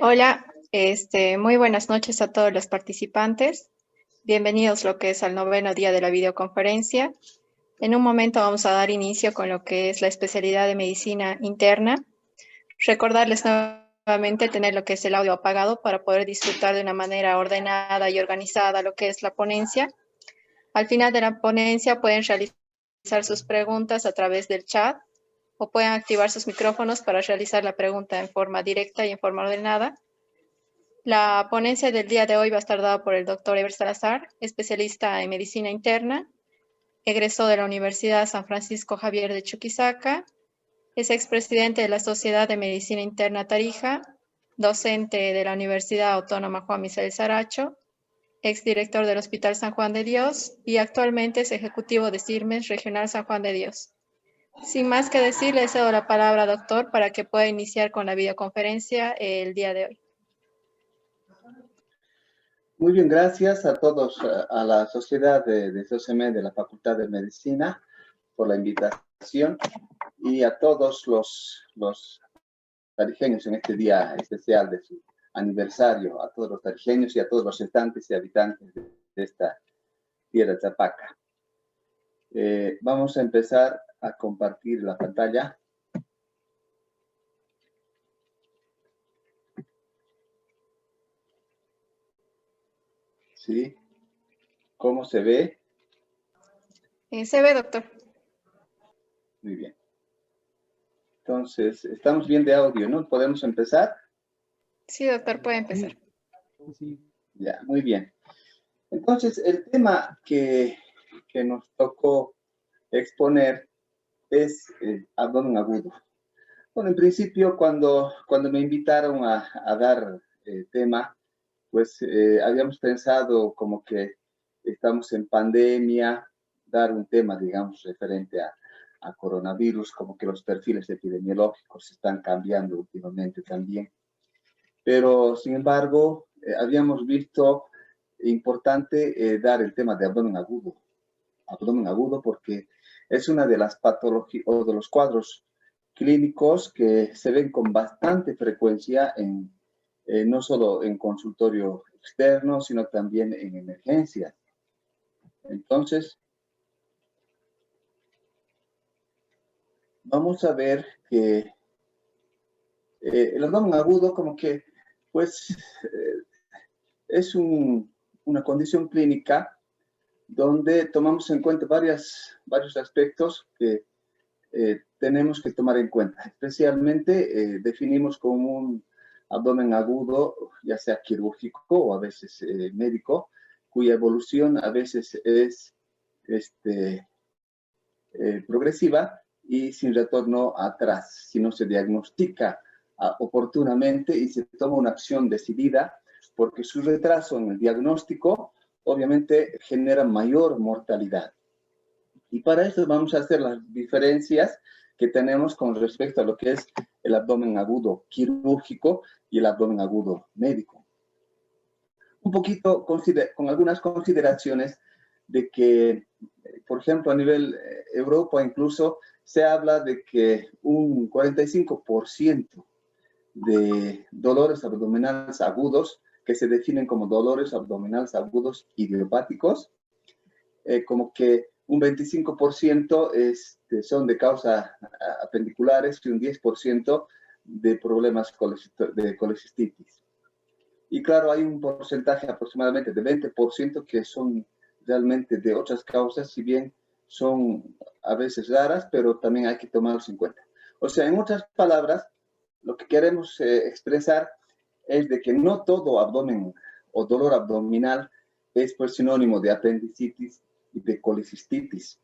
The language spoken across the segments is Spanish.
Hola, muy buenas noches a todos los participantes. Bienvenidos lo que es al 9º día de la videoconferencia. En un momento vamos a dar inicio con lo que es la especialidad de medicina interna. Recordarles nuevamente tener lo que es el audio apagado para poder disfrutar de una manera ordenada y organizada lo que es la ponencia. Al final de la ponencia pueden realizar sus preguntas a través del chat o pueden activar sus micrófonos para realizar la pregunta en forma directa y en forma ordenada. La ponencia del día de hoy va a estar dada por el doctor Eber Salazar, especialista en medicina interna, egresó de la Universidad San Francisco Javier de Chuquisaca, es expresidente de la Sociedad de Medicina Interna Tarija, docente de la Universidad Autónoma Juan Misael Saracho, exdirector del Hospital San Juan de Dios y actualmente es ejecutivo de CIRMES Regional San Juan de Dios. Sin más que decir, le cedo la palabra, doctor, para que pueda iniciar con la videoconferencia el día de hoy. Muy bien, gracias a todos, a la Sociedad de SOCME de la Facultad de Medicina por la invitación y a todos los tarijeños en este día especial de su aniversario, a todos los tarijeños y a todos los estantes y habitantes de esta tierra chapaca. Vamos a empezar a compartir la pantalla. ¿Sí? ¿Cómo se ve? Se ve, doctor. Muy bien. Entonces, estamos bien de audio, ¿no? ¿Podemos empezar? Sí, doctor, puede empezar. Sí. Ya, muy bien. Entonces, el tema que nos tocó exponer es abdomen agudo. Bueno, en principio, cuando me invitaron a dar tema, pues habíamos pensado como que estamos en pandemia, dar un tema, digamos, referente a coronavirus, como que los perfiles epidemiológicos están cambiando últimamente también. Pero, sin embargo, habíamos visto importante dar el tema de abdomen agudo porque es una de las patologías o de los cuadros clínicos que se ven con bastante frecuencia no solo en consultorio externo, sino también en emergencias. Entonces, vamos a ver que el abdomen agudo como que, pues, es una condición clínica donde tomamos en cuenta varios aspectos que tenemos que tomar en cuenta. Especialmente definimos como un abdomen agudo, ya sea quirúrgico o a veces médico, cuya evolución a veces es progresiva y sin retorno atrás, si no se diagnostica oportunamente y se toma una acción decidida, porque su retraso en el diagnóstico obviamente genera mayor mortalidad. Y para eso vamos a hacer las diferencias que tenemos con respecto a lo que es el abdomen agudo quirúrgico y el abdomen agudo médico. Un poquito con algunas consideraciones de que, por ejemplo, a nivel Europa incluso se habla de que un 45% de dolores abdominales agudos, que se definen como dolores abdominales agudos idiopáticos, como que un 25% son de causa apendiculares y un 10% de problemas de colecistitis. Y claro, hay un porcentaje aproximadamente de 20% que son realmente de otras causas, si bien son a veces raras, pero también hay que tomarlos en cuenta. O sea, en otras palabras, lo que queremos expresar es de que no todo abdomen o dolor abdominal es pues sinónimo de apendicitis y de colecistitis.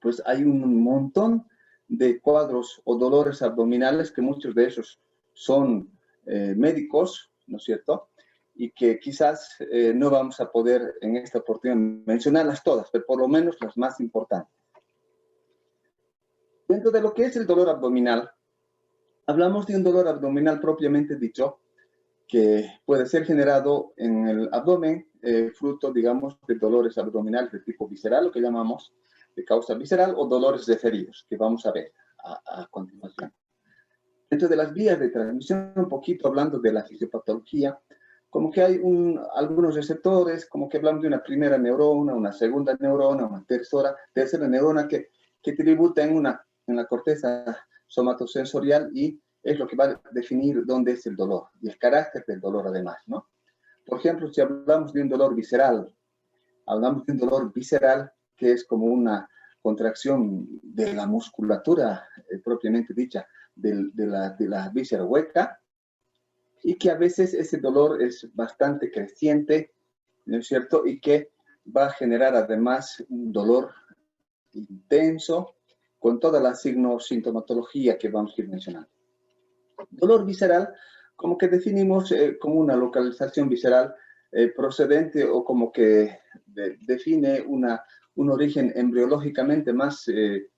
Pues hay un montón de cuadros o dolores abdominales que muchos de esos son médicos, ¿no es cierto? Y que quizás no vamos a poder en esta oportunidad mencionarlas todas, pero por lo menos las más importantes. Dentro de lo que es el dolor abdominal, hablamos de un dolor abdominal propiamente dicho, que puede ser generado en el abdomen, fruto, digamos, de dolores abdominales de tipo visceral, lo que llamamos, de causa visceral o dolores referidos, que vamos a ver a continuación. Dentro de las vías de transmisión, un poquito hablando de la fisiopatología, como que hay algunos receptores, como que hablamos de una primera neurona, una segunda neurona, una tercera neurona que tributa en la corteza somatosensorial y es lo que va a definir dónde es el dolor y el carácter del dolor además, ¿no? Por ejemplo, si hablamos de un dolor visceral, hablamos de un dolor visceral que es como una contracción de la musculatura propiamente dicha de la víscera hueca, y que a veces ese dolor es bastante creciente, ¿no es cierto? Y que va a generar además un dolor intenso con toda la sintomatología que vamos a ir mencionando. Dolor visceral, como que definimos como una localización visceral procedente o como que define un origen embriológicamente más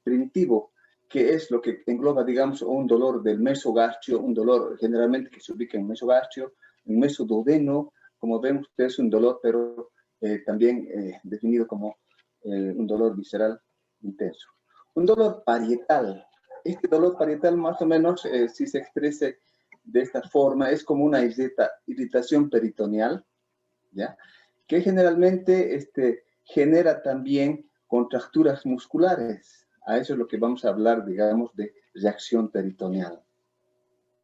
primitivo, que es lo que engloba, digamos, un dolor del mesogastrio, un dolor generalmente que se ubica en mesogastrio, en mesoduodeno, como vemos, es un dolor, pero también definido como un dolor visceral intenso. Un dolor parietal. Este dolor parietal, más o menos, si se exprese de esta forma, es como una irritación peritoneal, ¿ya? Que generalmente genera también contracturas musculares. A eso es lo que vamos a hablar, digamos, de reacción peritoneal.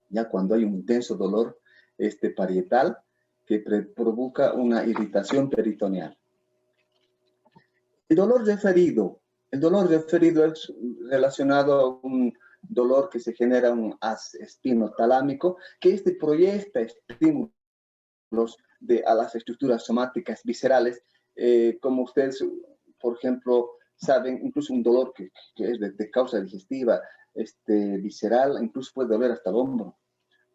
Ya cuando hay un intenso dolor parietal que provoca una irritación peritoneal. El dolor referido es relacionado a un dolor que se genera un haz espinotalámico, que proyecta estímulos a las estructuras somáticas viscerales, como ustedes, por ejemplo, saben, incluso un dolor que es de causa digestiva, visceral, incluso puede doler hasta el hombro,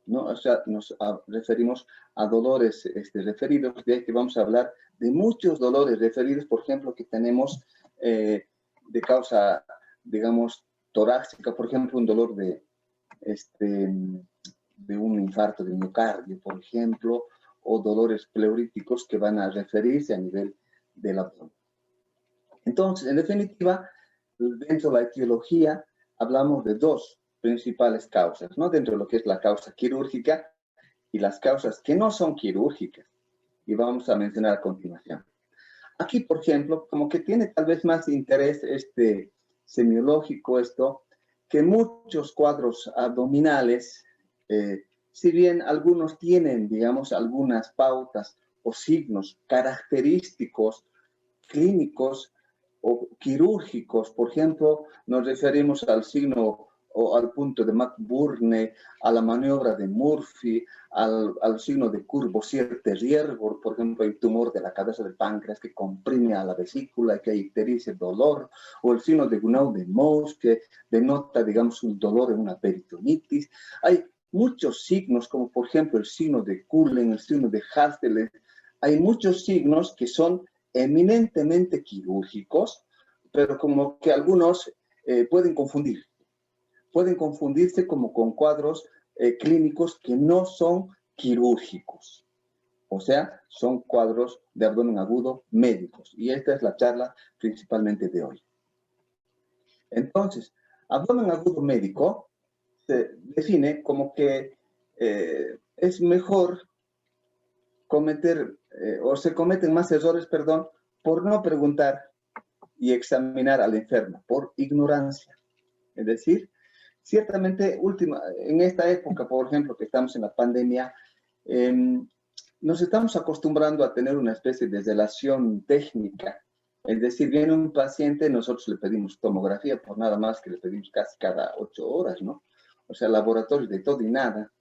¿no? O sea, nos referimos a dolores referidos, de ahí que vamos a hablar de muchos dolores referidos, por ejemplo, que tenemos de causa, digamos, torácica, por ejemplo, un dolor de un infarto de miocardio, por ejemplo, o dolores pleuríticos que van a referirse a nivel del abdomen. Entonces, en definitiva, dentro de la etiología hablamos de dos principales causas, ¿no? Dentro de lo que es la causa quirúrgica y las causas que no son quirúrgicas, y vamos a mencionar a continuación. Aquí, por ejemplo, como que tiene tal vez más interés semiológico que muchos cuadros abdominales, si bien algunos tienen, digamos, algunas pautas o signos característicos clínicos o quirúrgicos, por ejemplo, nos referimos al signo o al punto de McBurney, a la maniobra de Murphy, al signo de Courvoisier-Terrier, por ejemplo, el tumor de la cabeza del páncreas que comprime a la vesícula y que icterice dolor, o el signo de Gounod de Mohs que denota, digamos, un dolor en una peritonitis. Hay muchos signos, como por ejemplo el signo de Cullen, el signo de Hastelet. Hay muchos signos que son eminentemente quirúrgicos, pero como que algunos pueden confundirse como con cuadros clínicos que no son quirúrgicos. O sea, son cuadros de abdomen agudo médicos. Y esta es la charla principalmente de hoy. Entonces, abdomen agudo médico se define como que es mejor cometer, o se cometen más errores, perdón, por no preguntar y examinar al enfermo, por ignorancia. Es decir, ciertamente, en esta época, por ejemplo, que estamos en la pandemia, nos estamos acostumbrando a tener una especie de relación técnica. Es decir, viene un paciente, nosotros le pedimos tomografía, por nada más que le pedimos casi cada 8 horas, ¿no? O sea, laboratorios de todo y nada,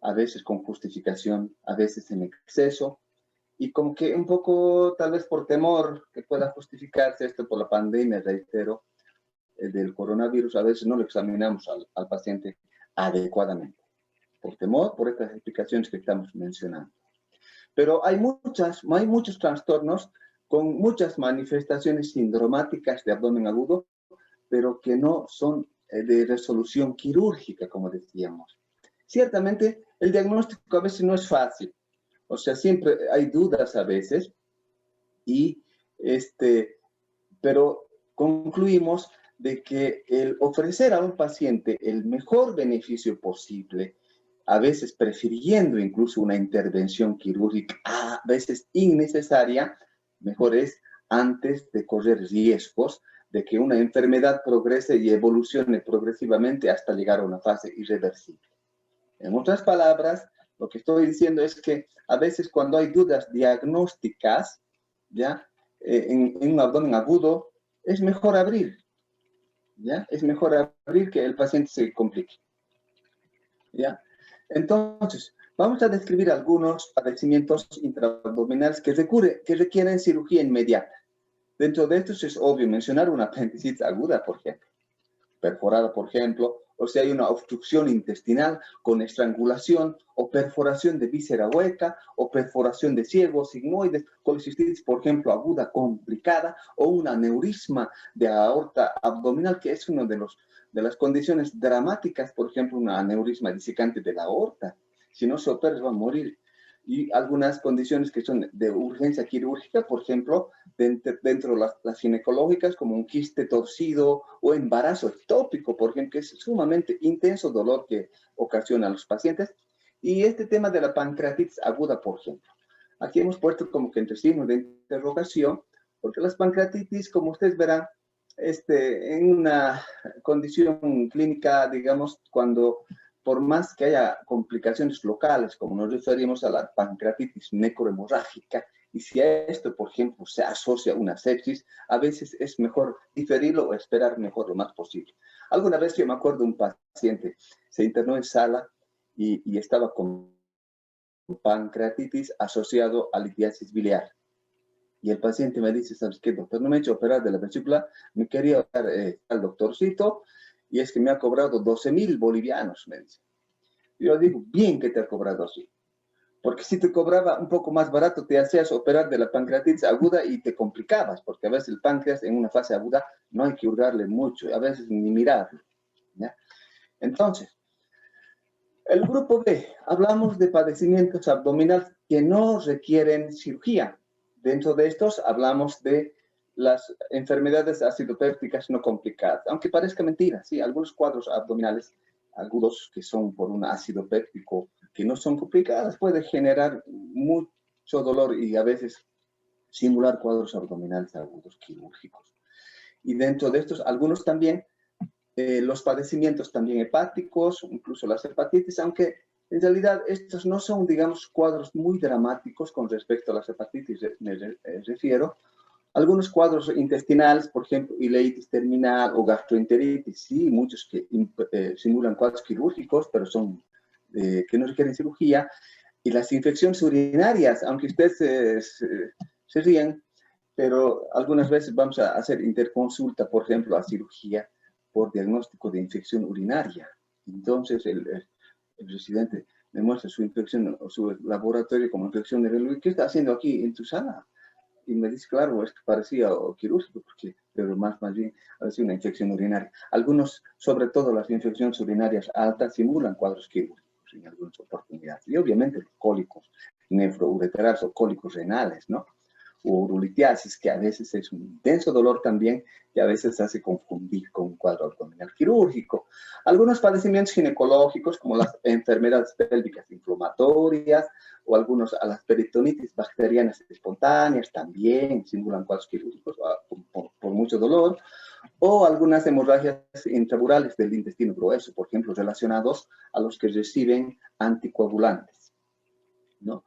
a veces con justificación, a veces en exceso, y como que un poco, tal vez por temor que pueda justificarse esto por la pandemia, reitero, del coronavirus, a veces no lo examinamos al paciente adecuadamente, por temor, por estas explicaciones que estamos mencionando. Pero hay muchos trastornos con muchas manifestaciones sindromáticas de abdomen agudo, pero que no son de resolución quirúrgica, como decíamos. Ciertamente, el diagnóstico a veces no es fácil, o sea, siempre hay dudas a veces, pero concluimos de que el ofrecer a un paciente el mejor beneficio posible, a veces prefiriendo incluso una intervención quirúrgica, a veces innecesaria, mejor es antes de correr riesgos de que una enfermedad progrese y evolucione progresivamente hasta llegar a una fase irreversible. En otras palabras, lo que estoy diciendo es que a veces cuando hay dudas diagnósticas, ¿ya? En un abdomen agudo, es mejor abrir, ¿ya? Es mejor abrir que el paciente se complique, ¿ya? Entonces, vamos a describir algunos padecimientos intraabdominales que requieren cirugía inmediata. Dentro de estos es obvio mencionar una apendicitis aguda, por ejemplo, perforada, por ejemplo, o si hay una obstrucción intestinal con estrangulación o perforación de víscera hueca o perforación de ciego, sigmoides, colecistitis, por ejemplo, aguda complicada o un aneurisma de aorta abdominal, que es una de las condiciones dramáticas, por ejemplo, un aneurisma disecante de la aorta. Si no se opera, va a morir. Y algunas condiciones que son de urgencia quirúrgica, por ejemplo, dentro de las ginecológicas, como un quiste torcido o embarazo ectópico, por ejemplo, que es sumamente intenso dolor que ocasiona a los pacientes. Y este tema de la pancreatitis aguda, por ejemplo. Aquí hemos puesto como que entre signos de interrogación, porque las pancreatitis, como ustedes verán, en una condición clínica, digamos, cuando por más que haya complicaciones locales, como nos referimos a la pancreatitis necrohemorrágica, y si a esto, por ejemplo, se asocia una sepsis, a veces es mejor diferirlo o esperar mejor lo más posible. Alguna vez yo me acuerdo de un paciente, se internó en sala y estaba con pancreatitis asociado a litiasis biliar. Y el paciente me dice, ¿sabes qué, doctor? No me he hecho operar de la vesícula, me quería operar al doctorcito, y es que me ha cobrado 12.000 bolivianos, me dice. Yo digo, bien que te ha cobrado así. Porque si te cobraba un poco más barato, te hacías operar de la pancreatitis aguda y te complicabas, porque a veces el páncreas en una fase aguda no hay que hurgarle mucho, a veces ni mirarlo, ¿ya? Entonces, el grupo B, hablamos de padecimientos abdominales que no requieren cirugía. Dentro de estos hablamos de las enfermedades acidopépticas no complicadas, aunque parezca mentira, sí, algunos cuadros abdominales agudos que son por un ácido péptico que no son complicadas puede generar mucho dolor y a veces simular cuadros abdominales agudos quirúrgicos. Y dentro de estos, algunos también los padecimientos también hepáticos, incluso las hepatitis, aunque en realidad estos no son, digamos, cuadros muy dramáticos con respecto a las hepatitis, me refiero. Algunos cuadros intestinales, por ejemplo, ileitis terminal o gastroenteritis, sí, muchos que simulan cuadros quirúrgicos, pero son que no requieren cirugía. Y las infecciones urinarias, aunque ustedes se ríen, pero algunas veces vamos a hacer interconsulta, por ejemplo, a cirugía por diagnóstico de infección urinaria. Entonces, el residente me muestra su infección o su laboratorio como infección de ¿qué está haciendo aquí en tu sala? Y me dice, claro, es que parecía quirúrgico, pero más bien parecía una infección urinaria. Algunos, sobre todo las infecciones urinarias altas, simulan cuadros quirúrgicos en algunas oportunidades. Y obviamente los cólicos nefroureterales o cólicos renales, ¿no? O urolitiasis, que a veces es un intenso dolor también, que a veces se hace confundir con un cuadro abdominal quirúrgico. Algunos padecimientos ginecológicos, como las enfermedades pélvicas inflamatorias, o algunos a las peritonitis bacterianas espontáneas, también simulan cuadros quirúrgicos por mucho dolor, o algunas hemorragias intraburales del intestino grueso, por ejemplo, relacionados a los que reciben anticoagulantes, ¿no?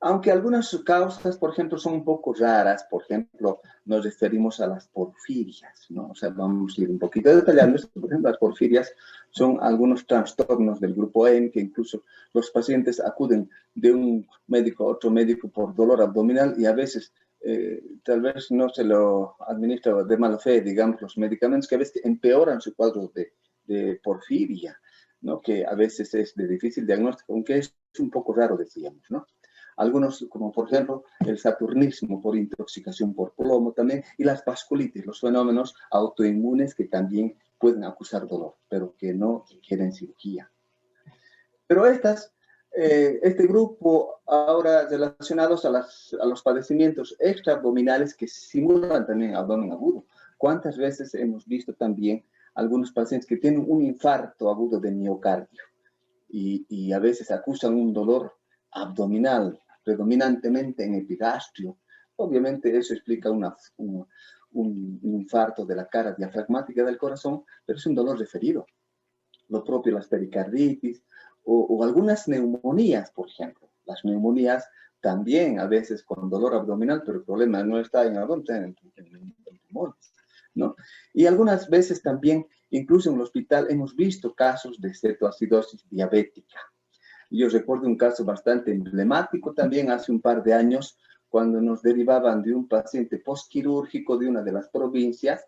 Aunque algunas causas, por ejemplo, son un poco raras, por ejemplo, nos referimos a las porfirias, ¿no? O sea, vamos a ir un poquito detallando esto. Por ejemplo, las porfirias son algunos trastornos del grupo M que incluso los pacientes acuden de un médico a otro médico por dolor abdominal y a veces tal vez no se lo administra de mala fe, digamos, los medicamentos que a veces empeoran su cuadro de porfiria, ¿no? Que a veces es de difícil diagnóstico, aunque es un poco raro, decíamos, ¿no? Algunos, como por ejemplo el saturnismo por intoxicación por plomo también, y las vasculitis, los fenómenos autoinmunes que también pueden acusar dolor, pero que no requieren cirugía. Pero estas Este grupo ahora relacionados a los padecimientos extraabdominales que simulan también abdomen agudo. ¿Cuántas veces hemos visto también algunos pacientes que tienen un infarto agudo de miocardio y a veces acusan un dolor abdominal, predominantemente en epigastrio? Obviamente eso explica un infarto de la cara diafragmática del corazón, pero es un dolor referido. Lo propio las pericarditis o algunas neumonías, por ejemplo. Las neumonías también a veces con dolor abdominal, pero el problema no está en abdomen, está en pulmones, ¿no? Y algunas veces también, incluso en el hospital, hemos visto casos de cetoacidosis diabética. Yo recuerdo un caso bastante emblemático también hace un par de años, cuando nos derivaban de un paciente postquirúrgico de una de las provincias,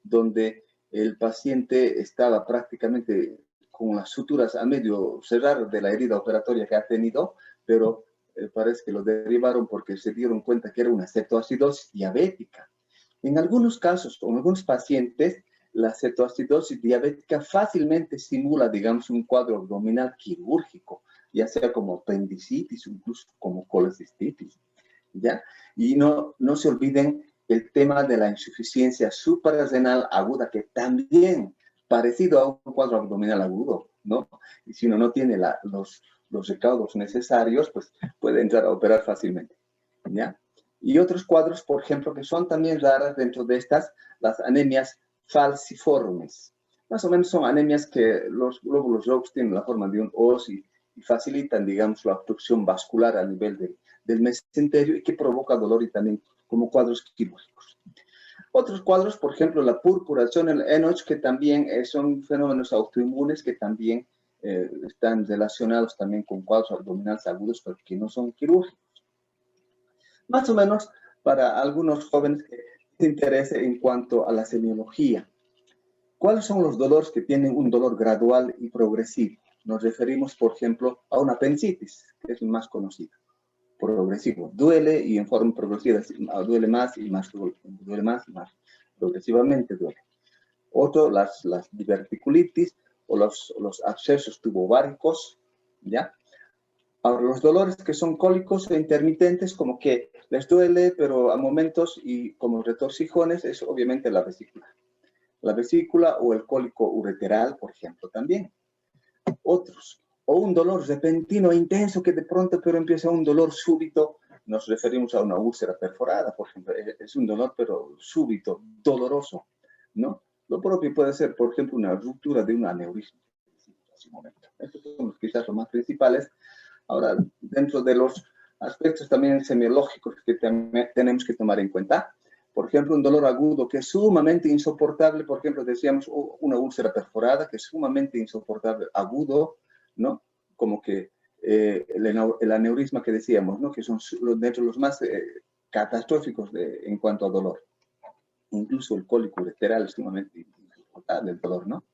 donde el paciente estaba prácticamente con las suturas a medio cerrar de la herida operatoria que ha tenido, pero parece que lo derivaron porque se dieron cuenta que era una cetoacidosis diabética. En algunos casos, o en algunos pacientes, la cetoacidosis diabética fácilmente simula, digamos, un cuadro abdominal quirúrgico, ya sea como apendicitis, incluso como colecistitis, ¿ya? Y no se olviden el tema de la insuficiencia suprarrenal aguda, que también, parecido a un cuadro abdominal agudo, ¿no? Y si uno no tiene los recaudos necesarios, pues puede entrar a operar fácilmente, ¿ya? Y otros cuadros, por ejemplo, que son también raras dentro de estas, las anemias falciformes. Más o menos son anemias que los glóbulos rojos tienen la forma de un os y facilitan, digamos, la obstrucción vascular a nivel del mesenterio y que provoca dolor y también como cuadros quirúrgicos. Otros cuadros, por ejemplo, la purpuración, el Enoch, que también son fenómenos autoinmunes que también están relacionados también con cuadros abdominales agudos, pero que no son quirúrgicos. Más o menos para algunos jóvenes que se interesen en cuanto a la semiología. ¿Cuáles son los dolores que tienen un dolor gradual y progresivo? Nos referimos, por ejemplo, a una apendicitis, que es el más conocido. Progresivo. Duele y en forma progresiva duele más y más duele más y más. Progresivamente duele. Otro, las diverticulitis o los abscesos tubováricos, ¿ya? Ahora, los dolores que son cólicos e intermitentes, como que les duele, pero a momentos y como retorcijones, es obviamente la vesícula. La vesícula o el cólico ureteral, por ejemplo, también. Otros, o un dolor repentino e intenso que de pronto pero empieza un dolor súbito, nos referimos a una úlcera perforada, por ejemplo, es un dolor pero súbito, doloroso, ¿no? Lo propio puede ser, por ejemplo, una ruptura de un aneurisma. Estos son quizás los más principales. Ahora, dentro de los aspectos también semiológicos que tenemos que tomar en cuenta, por ejemplo, un dolor agudo que es sumamente insoportable, por ejemplo, decíamos una úlcera perforada que es sumamente insoportable, agudo, ¿no? Como que el aneurisma que decíamos, ¿no? Que son dentro de los más catastróficos en cuanto a dolor. Incluso el cólico ureteral es sumamente insoportable el dolor, ¿no?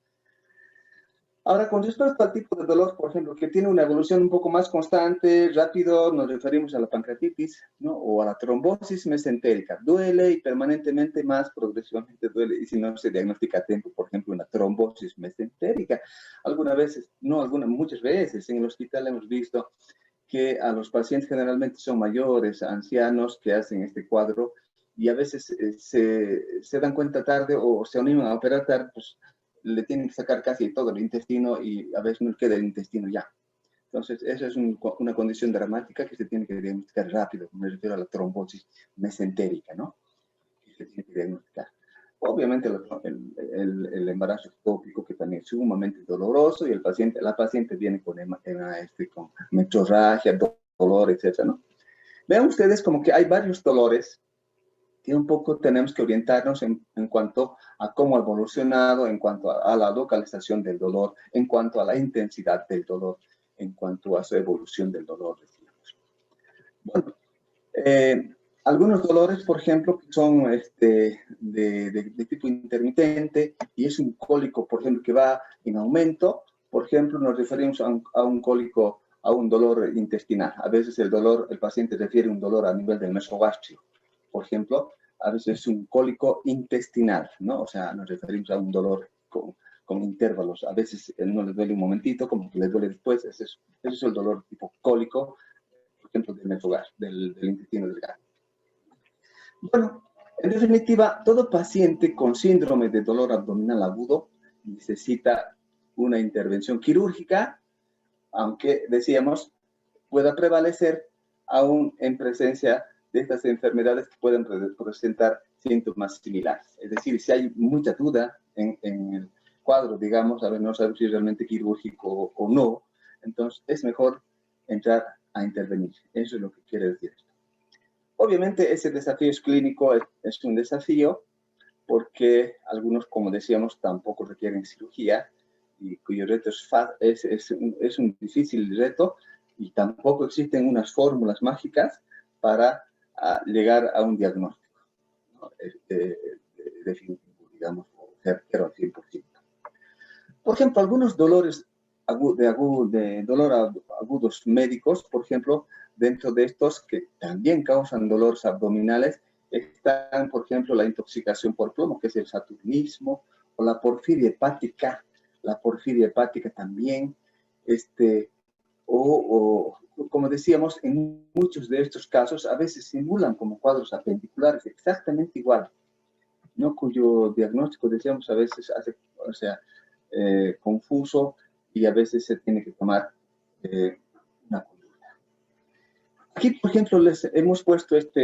Ahora, con respecto al tipo de dolor, por ejemplo, que tiene una evolución un poco más constante, rápido, nos referimos a la pancreatitis, ¿no? O a la trombosis mesentérica. Duele y permanentemente más progresivamente duele. Y si no se diagnostica a tiempo, por ejemplo, una trombosis mesentérica. Muchas veces en el hospital hemos visto que a los pacientes generalmente son mayores, ancianos, que hacen este cuadro y a veces se dan cuenta tarde o se animan a operar tarde, pues le tienen que sacar casi todo el intestino y a veces no queda el intestino ya. Entonces, esa es una condición dramática que se tiene que diagnosticar rápido. Me refiero a la trombosis mesentérica, ¿no? Que se tiene que diagnosticar. Obviamente, el embarazo ectópico, que también es sumamente doloroso, y la paciente viene con con metrorragia, dolor, etc., ¿no? Vean ustedes como que hay varios dolores que un poco tenemos que orientarnos en cuanto a cómo ha evolucionado, en cuanto a la localización del dolor, en cuanto a la intensidad del dolor, en cuanto a su evolución del dolor, decíamos. Bueno, algunos dolores, por ejemplo, que son de tipo intermitente y es un cólico, por ejemplo, que va en aumento. Por ejemplo, nos referimos a un cólico, a un dolor intestinal. A veces el paciente refiere un dolor a nivel del mesogastrio. Por ejemplo, a veces es un cólico intestinal, ¿no? O sea, nos referimos a un dolor con intervalos. A veces no le duele un momentito, como que le duele después. Ese es el dolor tipo cólico, por ejemplo, del mesogar, del intestino delgado. Bueno, en definitiva, todo paciente con síndrome de dolor abdominal agudo necesita una intervención quirúrgica, aunque, decíamos, pueda prevalecer aún en presencia de estas enfermedades que pueden presentar síntomas similares. Es decir, si hay mucha duda en el cuadro, digamos, a ver, no sabemos si es realmente quirúrgico o no, entonces es mejor entrar a intervenir. Eso es lo que quiere decir esto. Obviamente, ese desafío clínico es un desafío porque algunos, como decíamos, tampoco requieren cirugía y cuyo reto es un difícil reto y tampoco existen unas fórmulas mágicas para llegar a un diagnóstico, ¿no? Definitivo, digamos, o certero al 100%. Por ejemplo, algunos dolores agudos médicos, por ejemplo, dentro de estos que también causan dolores abdominales, están, por ejemplo, la intoxicación por plomo, que es el saturnismo, o la porfiria hepática. La porfiria hepática también, como decíamos, en muchos de estos casos a veces simulan como cuadros apendiculares exactamente igual, ¿no? Cuyo diagnóstico, decíamos, a veces hace, confuso y a veces se tiene que tomar una conducta. Aquí, por ejemplo, les hemos puesto esta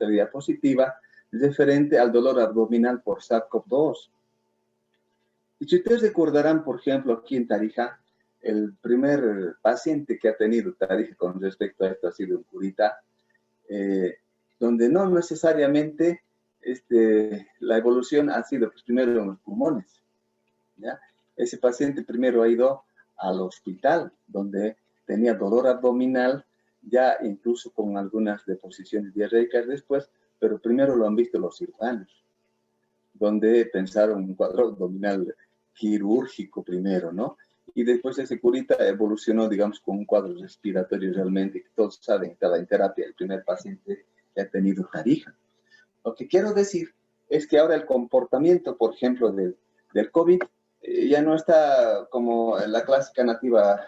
diapositiva referente al dolor abdominal por SARS-CoV-2. Y si ustedes recordarán, por ejemplo, aquí en Tarija, el primer paciente que ha tenido Tarija con respecto a esto ha sido en Curita, donde no necesariamente la evolución ha sido pues, primero en los pulmones, ¿ya? Ese paciente primero ha ido al hospital, donde tenía dolor abdominal, ya incluso con algunas deposiciones diarreicas después, pero primero lo han visto los cirujanos, donde pensaron en un cuadro abdominal quirúrgico primero, ¿no? Y después ese curita evolucionó, digamos, con un cuadro respiratorio realmente, que todos saben que estaba en terapia, el primer paciente que ha tenido Tarija. Lo que quiero decir es que ahora el comportamiento, por ejemplo, del COVID, ya no está como la clásica nativa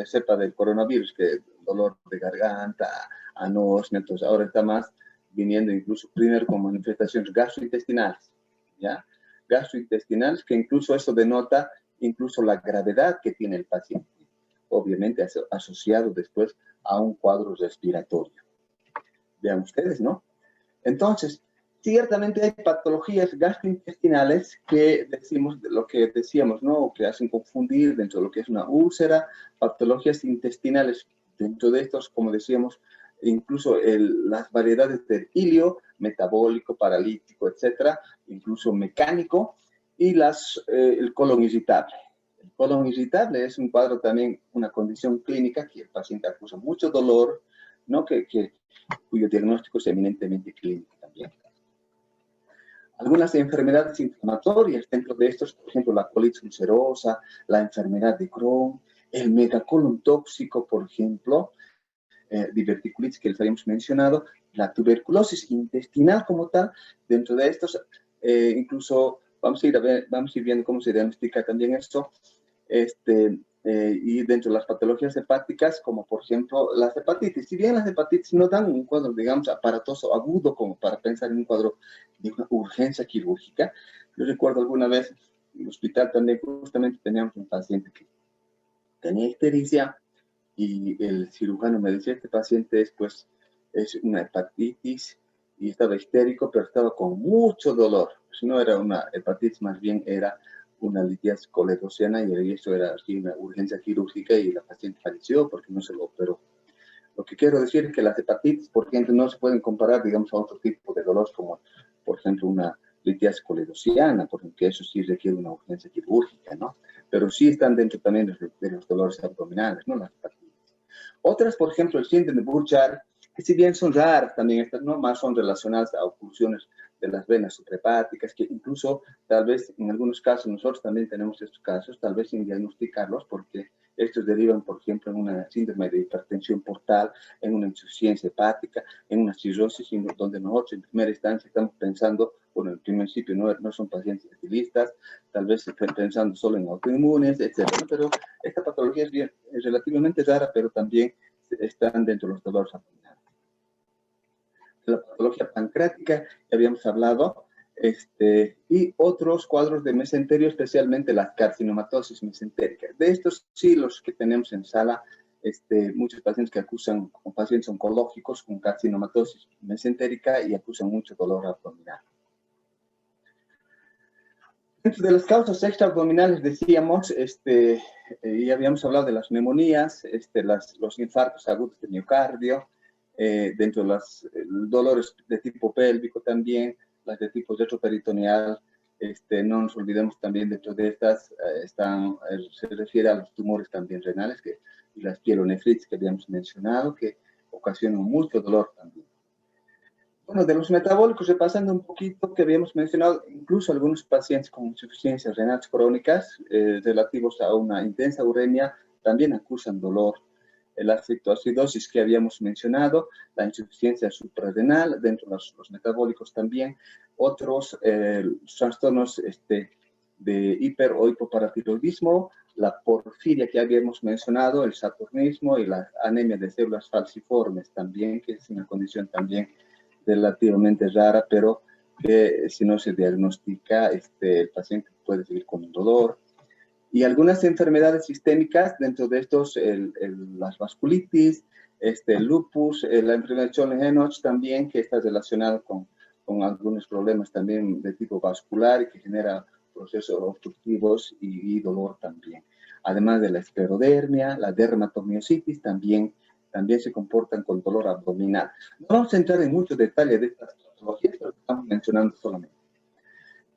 cepa del coronavirus, que dolor de garganta, anosmia, entonces ahora está más viniendo incluso primero con manifestaciones gastrointestinales, ¿ya? Gastrointestinales, que incluso eso denota incluso la gravedad que tiene el paciente, obviamente asociado después a un cuadro respiratorio. Vean ustedes, ¿no? Entonces, ciertamente hay patologías gastrointestinales que decimos, lo que decíamos, ¿no? Que hacen confundir dentro de lo que es una úlcera, patologías intestinales dentro de estos, como decíamos, incluso las variedades del ilio, metabólico, paralítico, etcétera, incluso mecánico, y el colon irritable. El colon irritable es un cuadro también, una condición clínica que el paciente acusa mucho dolor, ¿no? Cuyo diagnóstico es eminentemente clínico también. Algunas enfermedades inflamatorias dentro de estos, por ejemplo, la colitis ulcerosa, la enfermedad de Crohn, el megacolon tóxico, por ejemplo, diverticulitis que les habíamos mencionado, la tuberculosis intestinal como tal, dentro de estos, incluso vamos a ir viendo cómo se diagnostica también esto, y dentro de las patologías hepáticas, como por ejemplo las hepatitis. Si bien las hepatitis no dan un cuadro, digamos, aparatoso agudo, como para pensar en un cuadro de una urgencia quirúrgica, yo recuerdo alguna vez en el hospital también justamente teníamos un paciente que tenía ictericia y el cirujano me decía, este paciente es una hepatitis y estaba histérico, pero estaba con mucho dolor. Pues no era una hepatitis, más bien era una litiasis coledociana y eso era así una urgencia quirúrgica y la paciente falleció porque no se lo operó. Lo que quiero decir es que las hepatitis, por ejemplo, no se pueden comparar, digamos, a otro tipo de dolor como, por ejemplo, una litiasis coledociana, porque eso sí requiere una urgencia quirúrgica, ¿no? Pero sí están dentro también de los dolores abdominales, ¿no? Las hepatitis. Otras, por ejemplo, el síndrome de Burchard, que si bien son raras también, estas no más son relacionadas a oclusiones de las venas suprahepáticas, que incluso tal vez en algunos casos, nosotros también tenemos estos casos, tal vez sin diagnosticarlos, porque estos derivan, por ejemplo, en una síndrome de hipertensión portal, en una insuficiencia hepática, en una cirrosis, donde nosotros en primera instancia estamos pensando bueno, en principio no son pacientes estilistas, tal vez estén pensando solo en autoinmunes, etcétera, pero esta patología es relativamente rara, pero también están dentro de los dolores abdominales. La patología pancreática, ya habíamos hablado, y otros cuadros de mesenterio, especialmente las carcinomatosis mesentéricas. De estos sí, los que tenemos en sala, muchos pacientes que acusan, como pacientes oncológicos con carcinomatosis mesentérica y acusan mucho dolor abdominal. Dentro de las causas extraabdominales decíamos, ya habíamos hablado de las neumonías, los infartos agudos de miocardio, dentro de los dolores de tipo pélvico también, las de tipo retroperitoneal, no nos olvidemos también dentro de estas, se refiere a los tumores también renales, y las pielonefritis que habíamos mencionado, que ocasionan mucho dolor también. Bueno, de los metabólicos, repasando un poquito, que habíamos mencionado, incluso algunos pacientes con insuficiencias renales crónicas relativos a una intensa uremia también acusan dolor. La cetoacidosis que habíamos mencionado, la insuficiencia suprarrenal, dentro de los metabólicos también, otros trastornos de hiper o hipoparatiroidismo, la porfiria que habíamos mencionado, el saturnismo y la anemia de células falciformes también, que es una condición también relativamente rara, pero que si no se diagnostica, el paciente puede seguir con dolor. Y algunas enfermedades sistémicas, dentro de estos, las vasculitis, el lupus, la enfermedad de Scholl-Henoch también, que está relacionada con algunos problemas también de tipo vascular y que genera procesos obstructivos y dolor también. Además de la esclerodermia, la dermatomiositis también se comportan con dolor abdominal. No vamos a entrar en mucho detalle de estas patologías, pero estamos mencionando solamente.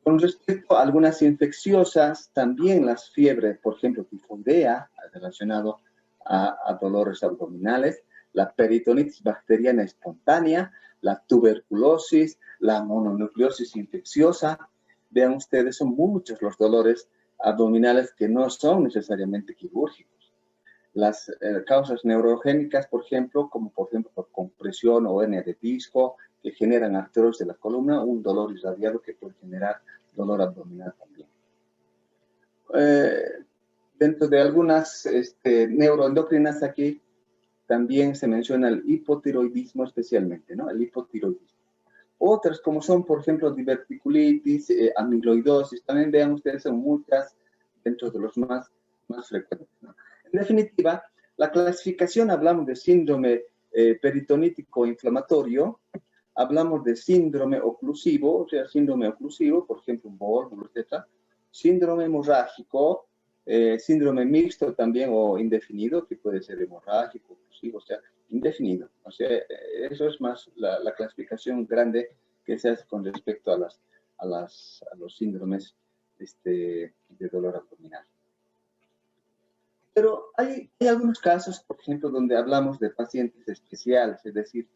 Con respecto a algunas infecciosas, también las fiebres, por ejemplo, tifoidea, relacionado a dolores abdominales, la peritonitis bacteriana espontánea, la tuberculosis, la mononucleosis infecciosa. Vean ustedes, son muchos los dolores abdominales que no son necesariamente quirúrgicos. Las causas neurogénicas, por ejemplo, como por ejemplo por compresión o hernia de disco, que generan arterios de la columna, un dolor irradiado que puede generar dolor abdominal también. Dentro de algunas neuroendocrinas aquí, también se menciona el hipotiroidismo especialmente, ¿no? El hipotiroidismo. Otras, como son, por ejemplo, diverticulitis, amiloidosis, también vean ustedes, son muchas dentro de los más frecuentes, ¿no? En definitiva, la clasificación, hablamos de síndrome peritonítico inflamatorio, hablamos de síndrome oclusivo, o sea, síndrome oclusivo, por ejemplo, un bolo, etc. Síndrome hemorrágico, síndrome mixto también o indefinido, que puede ser hemorrágico, oclusivo, o sea, indefinido. O sea, eso es más la clasificación grande que se hace con respecto a los síndromes de dolor abdominal. Pero hay algunos casos, por ejemplo, donde hablamos de pacientes especiales, es decir,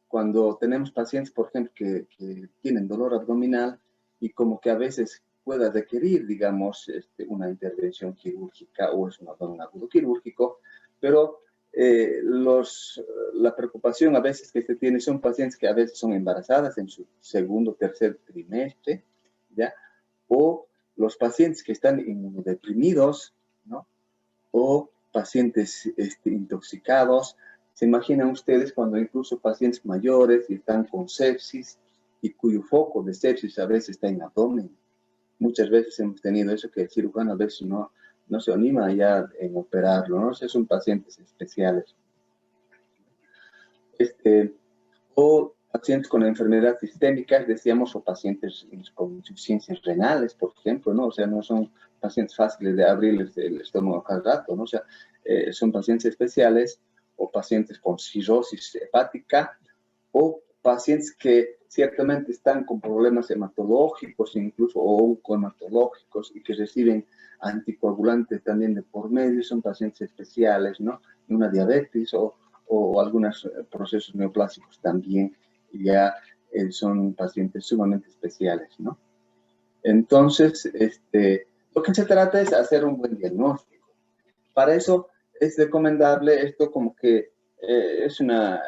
cuando tenemos pacientes, por ejemplo, que tienen dolor abdominal y como que a veces pueda requerir, digamos, una intervención quirúrgica o es un abdomen agudo quirúrgico, pero la preocupación a veces que se tiene son pacientes que a veces son embarazadas en su segundo o tercer trimestre, ¿ya? O los pacientes que están inmunodeprimidos, ¿no? O pacientes intoxicados. ¿Se imaginan ustedes cuando incluso pacientes mayores y están con sepsis y cuyo foco de sepsis a veces está en el abdomen? Muchas veces hemos tenido eso, que el cirujano a veces no se anima ya en operarlo, ¿no? O sea, son pacientes especiales. O pacientes con enfermedades sistémicas, decíamos, o pacientes con insuficiencias renales, por ejemplo, ¿no? O sea, no son pacientes fáciles de abrirles el estómago cada rato, ¿no? O sea, son pacientes especiales o pacientes con cirrosis hepática o pacientes que ciertamente están con problemas hematológicos incluso o oncohematológicos y que reciben anticoagulantes también de por medio, son pacientes especiales, ¿no? Una diabetes o algunos procesos neoplásicos también ya son pacientes sumamente especiales, ¿no? Entonces, lo que se trata es hacer un buen diagnóstico. Para eso es recomendable esto como que es una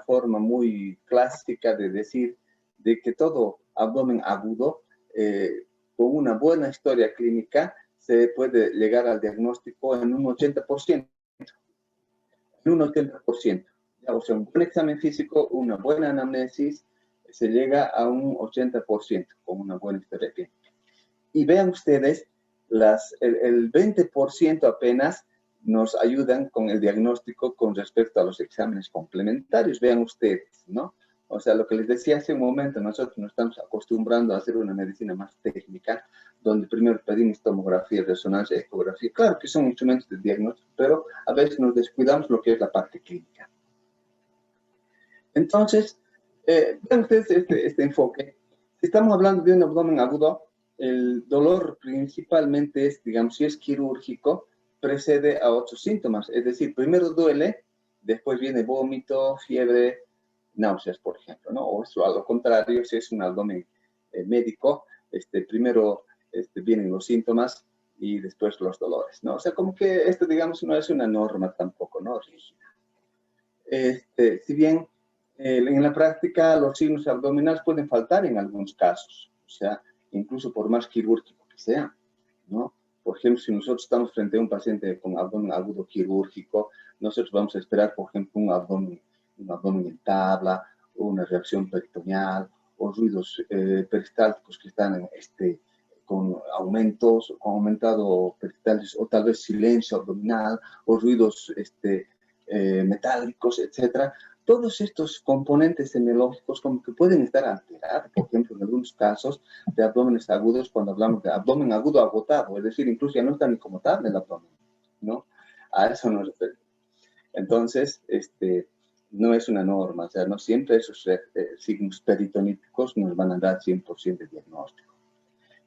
forma muy clásica de decir de que todo abdomen agudo, con una buena historia clínica, se puede llegar al diagnóstico en un 80%. En un 80%. O sea, un buen examen físico, una buena anamnesis, se llega a un 80% con una buena historia clínica. Y vean ustedes, el 20% apenas nos ayudan con el diagnóstico con respecto a los exámenes complementarios. Vean ustedes, ¿no? O sea, lo que les decía hace un momento, nosotros nos estamos acostumbrando a hacer una medicina más técnica, donde primero pedimos tomografía, resonancia, ecografía. Claro que son instrumentos de diagnóstico, pero a veces nos descuidamos lo que es la parte clínica. Entonces, vean ustedes este enfoque. Si estamos hablando de un abdomen agudo, el dolor principalmente es, digamos, si es quirúrgico, precede a otros síntomas. Es decir, primero duele, después viene vómito, fiebre, náuseas, por ejemplo, ¿no? O eso, a lo contrario, si es un abdomen médico, primero vienen los síntomas y después los dolores, ¿no? O sea, como que esto, digamos, no es una norma tampoco, ¿no? Rígida. Si bien en la práctica los signos abdominales pueden faltar en algunos casos, o sea, incluso por más quirúrgico que sea, ¿no? Por ejemplo, si nosotros estamos frente a un paciente con abdomen agudo quirúrgico, nosotros vamos a esperar, por ejemplo, un abdomen en tabla, o una reacción peritoneal, o ruidos peristálticos que están con aumentos, con aumentado peristalsis, o tal vez silencio abdominal, o ruidos metálicos, etcétera. Todos estos componentes semiológicos como que pueden estar alterados, por ejemplo, en algunos casos de abdómenes agudos, cuando hablamos de abdomen agudo agotado, es decir, incluso ya no está ni como tal el abdomen, ¿no? A eso nos referimos. Entonces, no es una norma, o sea, no siempre esos signos peritoníticos nos van a dar 100% de diagnóstico.